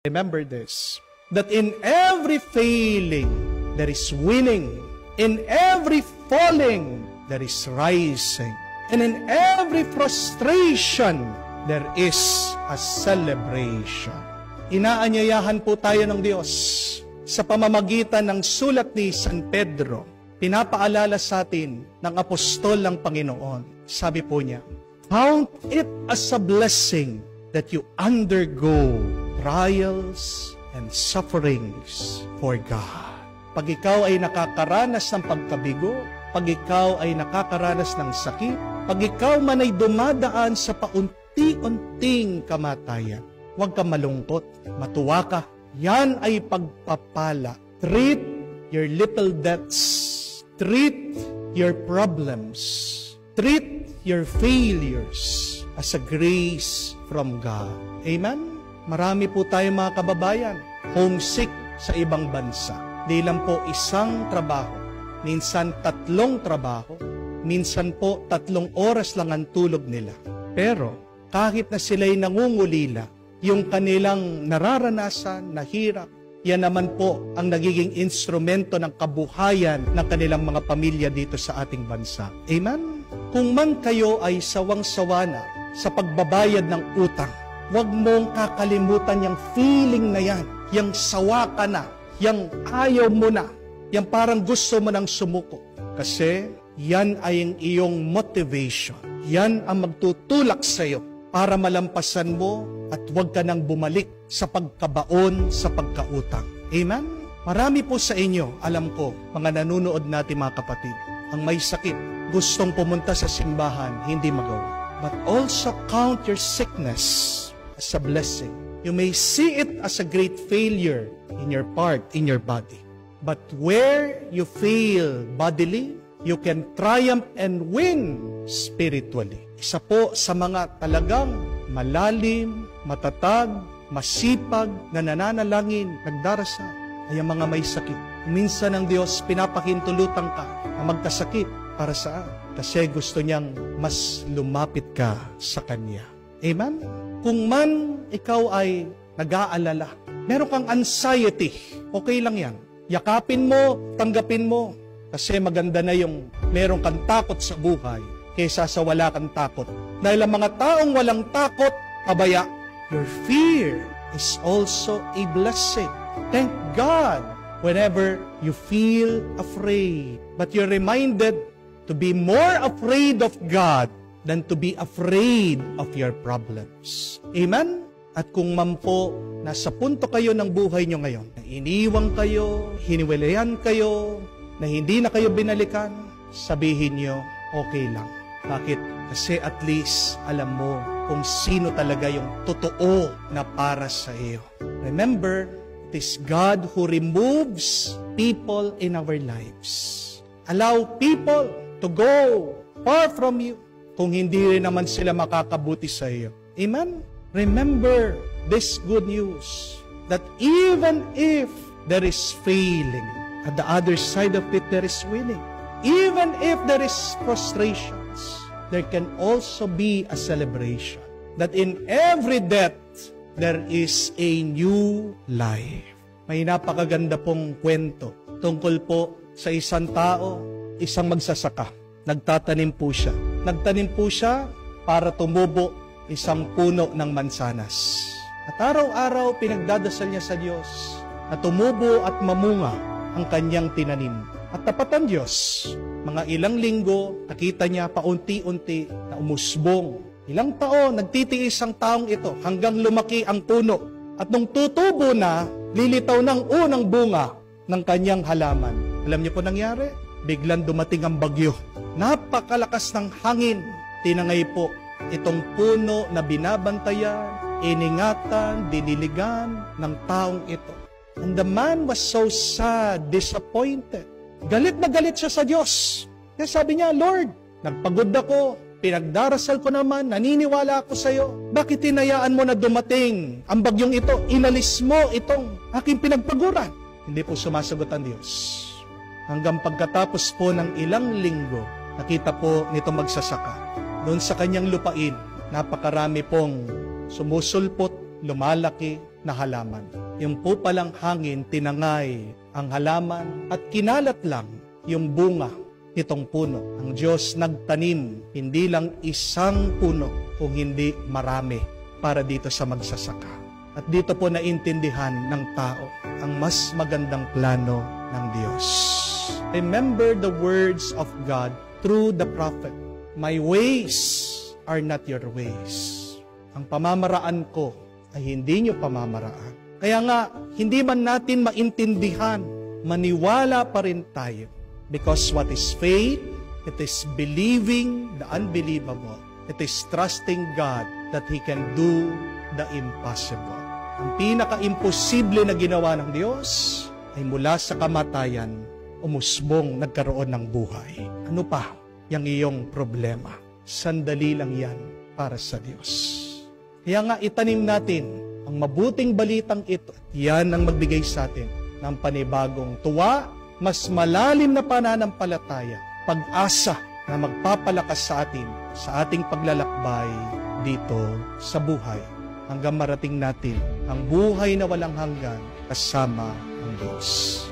Remember this, that in every failing, there is winning. In every falling, there is rising. And in every frustration, there is a celebration. Inaanyayahan po tayo ng Diyos sa pamamagitan ng sulat ni San Pedro. Pinapaalala sa atin ng apostol ng Panginoon. Sabi po niya, count it as a blessing that you undergo trials and sufferings for God. Pag ikaw ay nakakaranas ng pagkabigo, pag ikaw ay nakakaranas ng sakit, pag ikaw man ay dumadaan sa paunti-unting kamatayan, huwag ka malungkot, matuwa ka. Yan ay pagpapala. Treat your little debts. Treat your problems. Treat your failures as a grace from God. Amen? Marami po tayong mga kababayan, homesick sa ibang bansa. Di lang po isang trabaho, minsan 3 trabaho, minsan po 3 oras lang ang tulog nila. Pero kahit na sila'y nangungulila, yung kanilang nararanasan na hirap, yan naman po ang nagiging instrumento ng kabuhayan ng kanilang mga pamilya dito sa ating bansa. Amen? Kung man kayo ay sawang-sawa na sa pagbabayad ng utang, huwag mong kakalimutan yung feeling na yan, yung sawa ka na, yung ayaw mo na, yung parang gusto mo nang sumuko. Kasi yan ay ang iyong motivation. Yan ang magtutulak sa iyo para malampasan mo at huwag ka nang bumalik sa pagkabaon, sa pagkautang. Amen? Marami po sa inyo, alam ko, mga nanunood natin mga kapatid, ang may sakit, gustong pumunta sa simbahan, hindi magawa. But also count your sickness as a blessing. You may see it as a great failure in your part, in your body. But where you fail bodily, you can triumph and win spiritually. Isa po sa mga talagang malalim, matatag, masipag na nananalangin, nagdarasal, ay ang mga may sakit. Minsan ang Diyos pinapakintulutan ka na magkasakit. Para saan? Kasi gusto niyang mas lumapit ka sa Kanya. Amen? Kung man ikaw ay nag-aalala, meron kang anxiety, okay lang yan. Yakapin mo, tanggapin mo. Kasi maganda na yung meron kang takot sa buhay kaysa sa wala kang takot. Dahil ang mga taong walang takot, pabaya. Your fear is also a blessing. Thank God whenever you feel afraid. But you're reminded to be more afraid of God than to be afraid of your problems. Amen? At kung man po, nasa punto kayo ng buhay nyo ngayon, na iniwang kayo, hiniwalayan kayo, na hindi na kayo binalikan, sabihin nyo, okay lang. Bakit? Kasi at least alam mo kung sino talaga yung totoo na para sa iyo. Remember, it is God who removes people in our lives. Allow people to go far from you kung hindi rin naman sila makakabuti sa iyo. Amen? Remember this good news that even if there is failing, at the other side of it there is winning. Even if there is frustrations, there can also be a celebration. That in every death, there is a new life. May napakaganda pong kwento tungkol po sa isang tao, isang magsasaka. Nagtatanim po siya. Nagtanim po siya para tumubo isang puno ng mansanas. At araw-araw pinagdadasal niya sa Diyos na tumubo at mamunga ang kanyang tinanim. At tapat ang Diyos, mga ilang linggo, nakita niya paunti-unti na umusbong. Ilang taon, nagtitiis ang taong ito hanggang lumaki ang puno. At nung tutubo na, lilitaw ng unang bunga ng kanyang halaman. Alam niyo po nangyari? Biglang dumating ang bagyo. Napakalakas ng hangin. Tinangay po itong puno na binabantayan, iningatan, diniligan ng taong ito. And the man was so sad, disappointed. Galit na galit siya sa Diyos. Kaya sabi niya, Lord, nagpagod ako, pinagdarasal ko naman, naniniwala ako sa iyo. Bakit tinayaan mo na dumating ang bagyong ito? Inalis mo itong aking pinagpaguran. Hindi po sumasagot ang Diyos. Hanggang pagkatapos po ng ilang linggo, nakita po nito magsasaka. Doon sa kanyang lupain, napakarami pong sumusulpot lumalaki na halaman. Yung po palang hangin, tinangay ang halaman at kinalat lang yung bunga nitong puno. Ang Diyos nagtanim, hindi lang isang puno, kung hindi marami para dito sa magsasaka. At dito po naintindihan ng tao ang mas magandang plano ng Diyos. Remember the words of God through the prophet. My ways are not your ways. Ang pamamaraan ko ay hindi nyo pamamaraan. Kaya nga, hindi man natin maintindihan, maniwala pa rin tayo. Because what is faith? It is believing the unbelievable. It is trusting God that He can do the impossible. Ang pinaka-imposible na ginawa ng Diyos ay mula sa kamatayan, umusbong nagkaroon ng buhay. Ano pa yung iyong problema? Sandali lang yan para sa Diyos. Kaya nga itanim natin ang mabuting balitang ito. Yan ang magbigay sa atin ng panibagong tuwa, mas malalim na pananampalataya, pag-asa na magpapalakas sa atin sa ating paglalakbay dito sa buhay hanggang marating natin ang buhay na walang hanggan kasama ang Diyos.